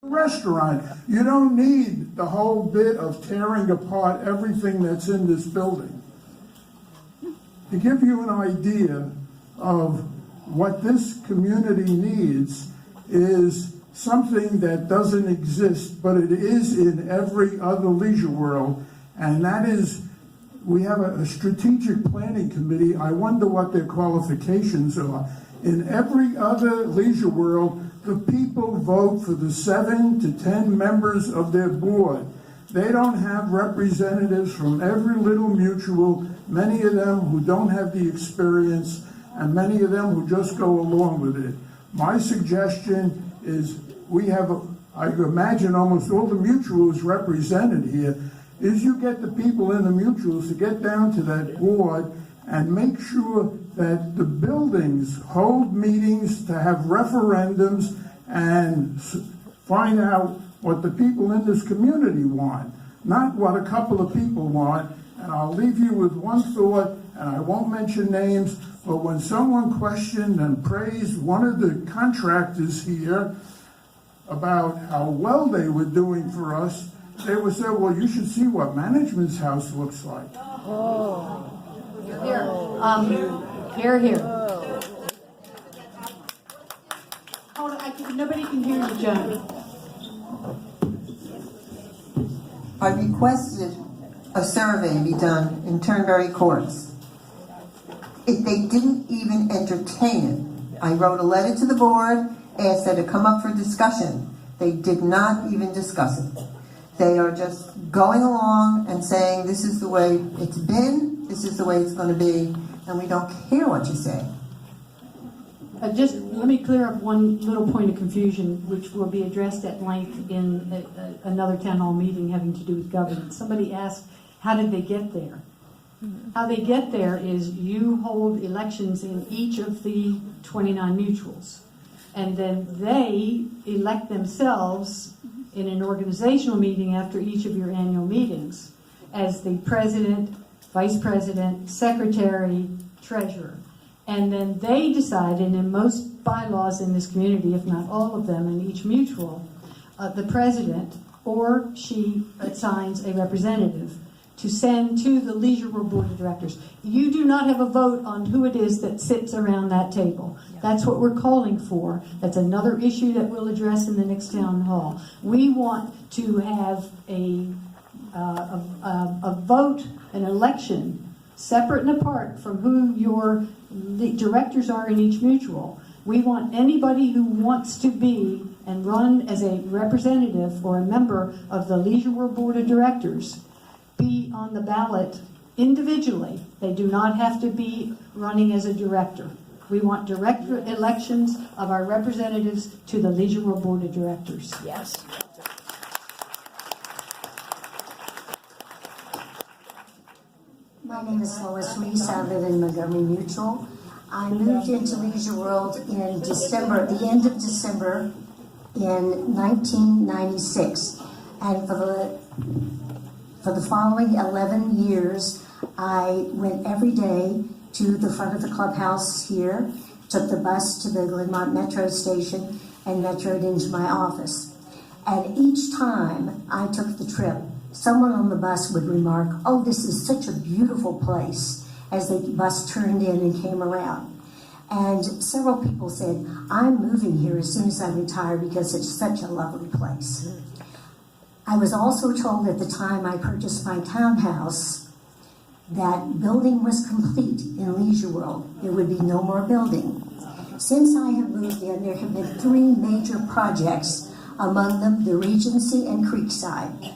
Restaurant. You don't need the whole bit of tearing apart everything that's in this building. To give you an idea of what this community needs is something that doesn't exist, but it is in every other leisure world, and that is, we have a strategic planning committee. I wonder what their qualifications are. In every other leisure world, the people vote for the 7 to 10 members of their board. They don't have representatives from every little mutual, many of them who don't have the experience, and many of them who just go along with it. My suggestion is I imagine almost all the mutuals represented here, is you get the people in the mutuals to get down to that board and make sure that the buildings hold meetings to have referendums and find out what the people in this community want, not what a couple of people want. And I'll leave you with one thought, and I won't mention names, but when someone questioned and praised one of the contractors here about how well they were doing for us, they would say, well, you should see what management's house looks like. Oh. Here. Here. Hold on, nobody can hear you, John. I requested a survey be done in Turnberry Courts. If they didn't even entertain it, I wrote a letter to the board, asked them to come up for discussion. They did not even discuss it. They are just going along and saying, this is the way it's been, this is the way it's going to be, and we don't care what you say. Just let me clear up one little point of confusion, which will be addressed at length in another town hall meeting having to do with governance. Somebody asked, how did they get there? How they get there is you hold elections in each of the 29 mutuals, and then they elect themselves in an organizational meeting after each of your annual meetings as the president, vice president, secretary, treasurer. And then they decide, and in most bylaws in this community, if not all of them in each mutual, the president or she assigns a representative to send to the Leisure World Board of Directors. You do not have a vote on who it is that sits around that table. That's what we're calling for. That's another issue that we'll address in the next town hall. We want to have a vote, an election, separate and apart from who your directors are in each mutual. We want anybody who wants to be and run as a representative or a member of the Leisure World Board of Directors be on the ballot individually. They do not have to be running as a director. We want direct elections of our representatives to the Leisure World Board of Directors. Yes. My name is Lois Reese. I live in Montgomery Mutual. I moved into Leisure World in December, the end of December in 1996. And for the following 11 years, I went every day to the front of the clubhouse here, took the bus to the Glenmont Metro station, and metroed into my office. And each time I took the trip, someone on the bus would remark, "Oh, this is such a beautiful place," as the bus turned in and came around. And several people said, "I'm moving here as soon as I retire because it's such a lovely place." I was also told at the time I purchased my townhouse that building was complete in Leisure World. There would be no more building. Since I have moved in, there have been 3 major projects, among them the Regency and Creekside.